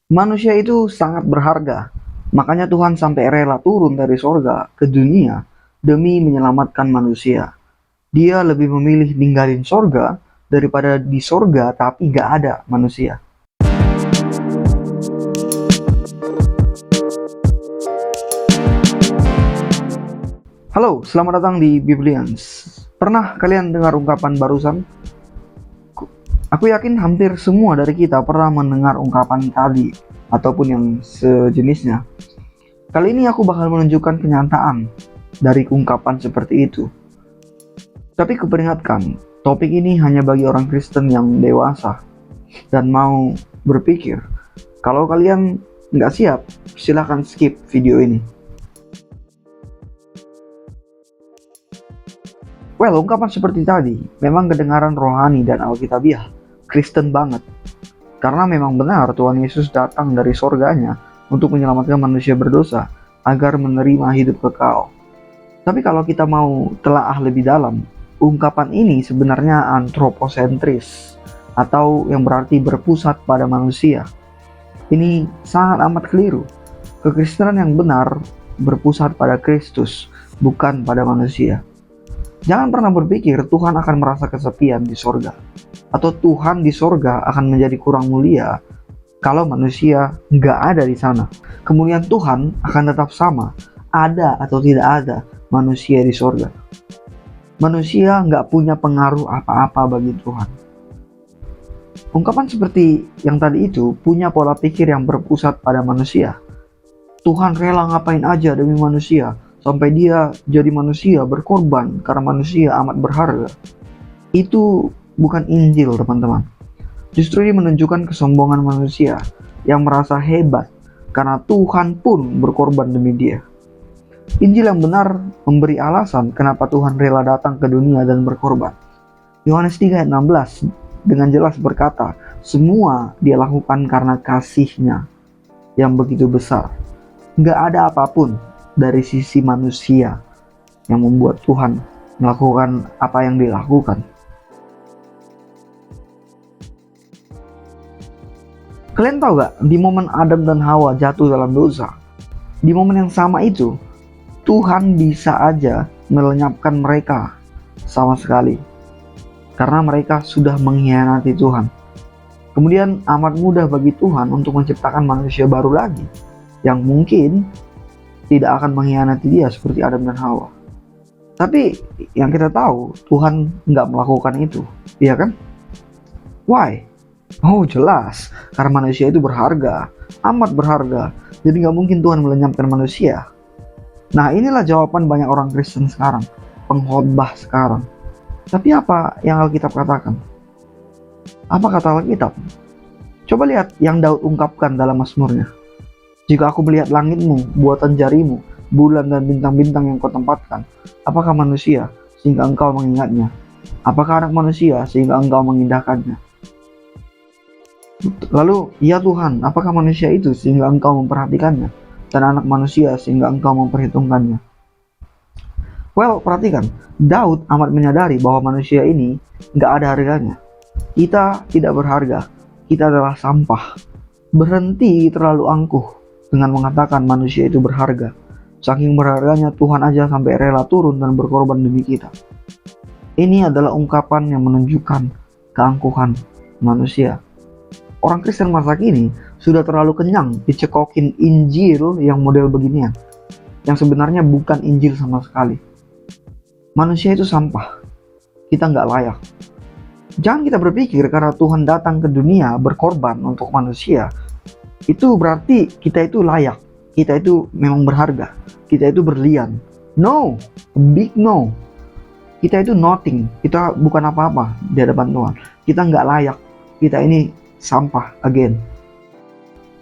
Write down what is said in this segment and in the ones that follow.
Manusia itu sangat berharga, makanya Tuhan sampai rela turun dari sorga ke dunia demi menyelamatkan manusia. Dia lebih memilih ninggalin sorga daripada di sorga tapi gak ada manusia. Halo, selamat datang di Biblians. Pernah kalian dengar ungkapan barusan? Aku yakin hampir semua dari kita pernah mendengar ungkapan tadi ataupun yang sejenisnya. Kali ini aku bakal menunjukkan kenyataan dari ungkapan seperti itu. Tapi kuperingatkan, topik ini hanya bagi orang Kristen yang dewasa dan mau berpikir. Kalau kalian nggak siap, silahkan skip video ini. Well, ungkapan seperti tadi memang kedengaran rohani dan alkitabiah, Kristen banget. Karena memang benar Tuhan Yesus datang dari sorganya untuk menyelamatkan manusia berdosa agar menerima hidup kekal. Tapi kalau kita mau telaah lebih dalam, ungkapan ini sebenarnya antroposentris atau yang berarti berpusat pada manusia. Ini sangat amat keliru. Kekristenan yang benar berpusat pada Kristus, bukan pada manusia. Jangan pernah berpikir Tuhan akan merasa kesepian di sorga, atau Tuhan di sorga akan menjadi kurang mulia kalau manusia nggak ada di sana. Kemuliaan Tuhan akan tetap sama, ada atau tidak ada manusia di sorga. Manusia nggak punya pengaruh apa-apa bagi Tuhan. Ungkapan seperti yang tadi itu punya pola pikir yang berpusat pada manusia. Tuhan rela ngapain aja demi manusia, sampai dia jadi manusia berkorban karena manusia amat berharga. Itu bukan Injil, teman-teman. Justru ini menunjukkan kesombongan manusia yang merasa hebat karena Tuhan pun berkorban demi dia. Injil yang benar memberi alasan kenapa Tuhan rela datang ke dunia dan berkorban. Yohanes 3 ayat 16 dengan jelas berkata, semua dia lakukan karena kasihnya yang begitu besar. Nggak ada apapun dari sisi manusia yang membuat Tuhan melakukan apa yang dilakukan. Kalian tahu gak, di momen Adam dan Hawa jatuh dalam dosa, di momen yang sama itu, Tuhan bisa aja melenyapkan mereka sama sekali. Karena mereka sudah mengkhianati Tuhan. Kemudian amat mudah bagi Tuhan untuk menciptakan manusia baru lagi, yang mungkin tidak akan mengkhianati dia seperti Adam dan Hawa. Tapi yang kita tahu, Tuhan nggak melakukan itu, iya kan? Why? Oh jelas, karena manusia itu berharga, amat berharga. Jadi nggak mungkin Tuhan melenyapkan manusia. Nah inilah jawaban banyak orang Kristen sekarang, pengkhotbah sekarang. Tapi apa yang Alkitab katakan? Apa kata Alkitab? Coba lihat yang Daud ungkapkan dalam Mazmurnya. Jika aku melihat langitmu, buatan jarimu, bulan dan bintang-bintang yang kau tempatkan, apakah manusia sehingga engkau mengingatnya? Apakah anak manusia sehingga engkau mengindahkannya? Lalu, ya Tuhan, apakah manusia itu sehingga engkau memperhatikannya? Dan anak manusia sehingga engkau memperhitungkannya? Well, perhatikan, Daud amat menyadari bahwa manusia ini nggak ada harganya. Kita tidak berharga, kita adalah sampah. Berhenti terlalu angkuh dengan mengatakan manusia itu berharga. Saking berharganya Tuhan aja sampai rela turun dan berkorban demi kita. Ini adalah ungkapan yang menunjukkan keangkuhan manusia. Orang Kristen masa kini sudah terlalu kenyang dicekokin Injil yang model beginian, yang sebenarnya bukan Injil sama sekali. Manusia itu sampah, kita nggak layak. Jangan kita berpikir karena Tuhan datang ke dunia berkorban untuk manusia, itu berarti kita itu layak, kita itu memang berharga, kita itu berlian. No, big no. Kita itu nothing, kita bukan apa-apa di hadapan Tuhan. Kita nggak layak, kita ini sampah again.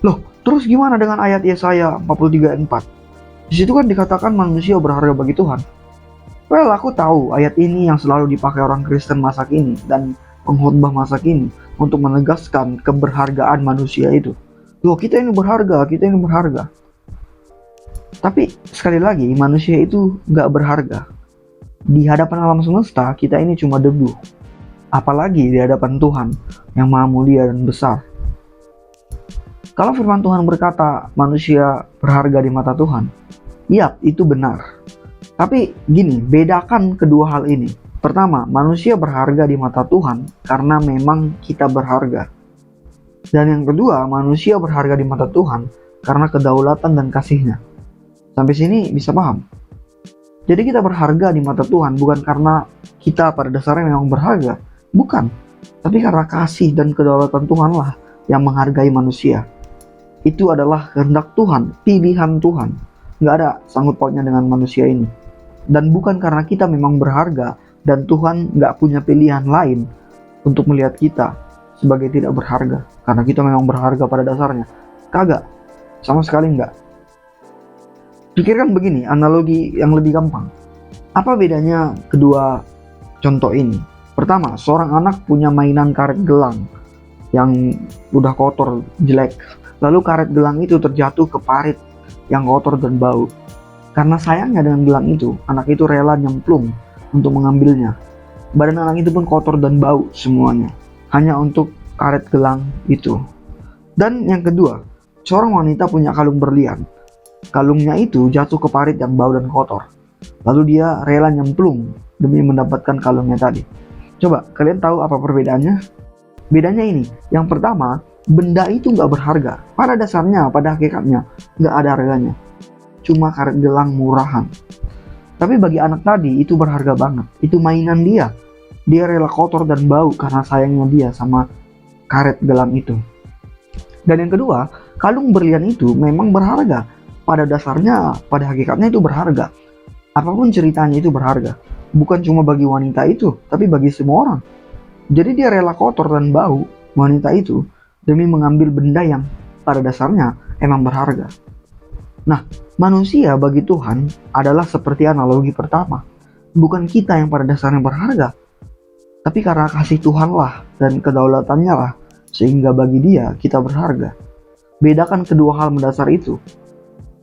Loh, terus gimana dengan ayat Yesaya 43 ayat 4? Di situ kan dikatakan manusia berharga bagi Tuhan. Well, aku tahu ayat ini yang selalu dipakai orang Kristen masa kini dan pengkhotbah masa kini untuk menegaskan keberhargaan manusia itu. Loh, kita ini berharga, kita ini berharga. Tapi sekali lagi, manusia itu nggak berharga. Di hadapan alam semesta, kita ini cuma debu. Apalagi di hadapan Tuhan yang maha mulia dan besar. Kalau firman Tuhan berkata manusia berharga di mata Tuhan, iya, itu benar. Tapi gini, bedakan kedua hal ini. Pertama, manusia berharga di mata Tuhan karena memang kita berharga. Dan yang kedua, manusia berharga di mata Tuhan karena kedaulatan dan kasih-Nya. Sampai sini bisa paham? Jadi kita berharga di mata Tuhan bukan karena kita pada dasarnya memang berharga. Bukan. Tapi karena kasih dan kedaulatan Tuhanlah yang menghargai manusia. Itu adalah kehendak Tuhan, pilihan Tuhan. Nggak ada sangkut pautnya dengan manusia ini. Dan bukan karena kita memang berharga dan Tuhan nggak punya pilihan lain untuk melihat kita sebagai tidak berharga. Karena kita memang berharga pada dasarnya. Kagak. Sama sekali nggak. Pikirkan begini, analogi yang lebih gampang. Apa bedanya kedua contoh ini? Pertama, seorang anak punya mainan karet gelang yang udah kotor, jelek. Lalu karet gelang itu terjatuh ke parit yang kotor dan bau. Karena sayangnya dengan gelang itu, anak itu rela nyemplung untuk mengambilnya. Badan anak itu pun kotor dan bau semuanya. Hanya untuk karet gelang itu. Dan yang kedua, seorang wanita punya kalung berlian. Kalungnya itu jatuh ke parit yang bau dan kotor. Lalu dia rela nyemplung demi mendapatkan kalungnya tadi. Coba kalian tahu apa perbedaannya? Bedanya ini, yang pertama, benda itu nggak berharga. Pada dasarnya, pada hakikatnya, nggak ada harganya. Cuma karet gelang murahan. Tapi bagi anak tadi itu berharga banget. Itu mainan dia. Dia rela kotor dan bau karena sayangnya dia sama karet gelang itu. Dan yang kedua, kalung berlian itu memang berharga. Pada dasarnya, pada hakikatnya itu berharga. Apapun ceritanya itu berharga. Bukan cuma bagi wanita itu, tapi bagi semua orang. Jadi dia rela kotor dan bau wanita itu demi mengambil benda yang pada dasarnya emang berharga. Nah, manusia bagi Tuhan adalah seperti analogi pertama. Bukan kita yang pada dasarnya berharga, tapi karena kasih Tuhanlah dan kedaulatannya lah, sehingga bagi dia kita berharga. Bedakan kedua hal mendasar itu,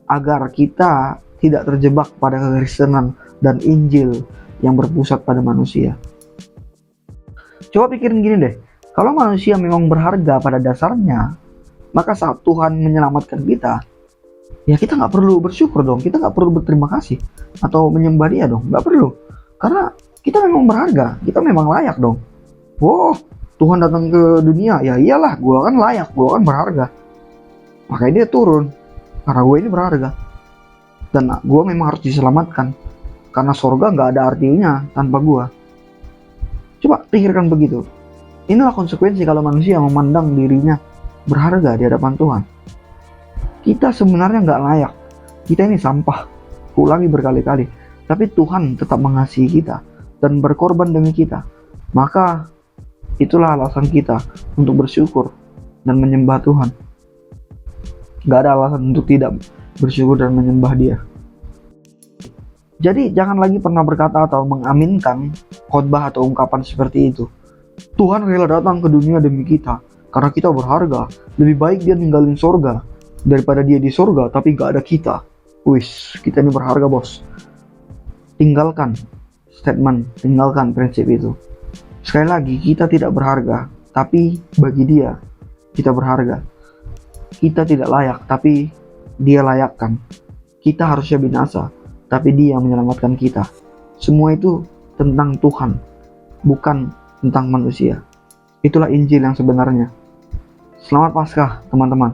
agar kita tidak terjebak pada kekristenan dan Injil yang berpusat pada manusia. Coba pikirin gini deh, kalau manusia memang berharga pada dasarnya, maka saat Tuhan menyelamatkan kita, ya kita nggak perlu bersyukur dong, kita nggak perlu berterima kasih atau menyembah dia dong, nggak perlu. Karena kita memang berharga, kita memang layak dong. Wow, Tuhan datang ke dunia, ya iyalah, gue kan layak, gue kan berharga. Makanya dia turun, karena gue ini berharga. Dan gue memang harus diselamatkan, karena surga nggak ada artinya tanpa gue. Coba pikirkan begitu. Inilah konsekuensi kalau manusia memandang dirinya berharga di hadapan Tuhan. Kita sebenarnya nggak layak. Kita ini sampah. Ulangi berkali-kali. Tapi Tuhan tetap mengasihi kita dan berkorban demi kita. Maka itulah alasan kita untuk bersyukur dan menyembah Tuhan. Nggak ada alasan untuk tidak bersyukur dan menyembah dia. Jadi jangan lagi pernah berkata atau mengaminkan khotbah atau ungkapan seperti itu. Tuhan rela datang ke dunia demi kita karena kita berharga. Lebih baik dia ninggalin sorga daripada dia di sorga tapi gak ada kita. Wis, kita ini berharga bos. Tinggalkan statement, tinggalkan prinsip itu. Sekali lagi, kita tidak berharga, tapi bagi dia kita berharga. Kita tidak layak, tapi dia layakkan. Kita harusnya binasa, tapi dia menyelamatkan kita. Semua itu tentang Tuhan, bukan tentang manusia. Itulah Injil yang sebenarnya. Selamat Paskah teman-teman.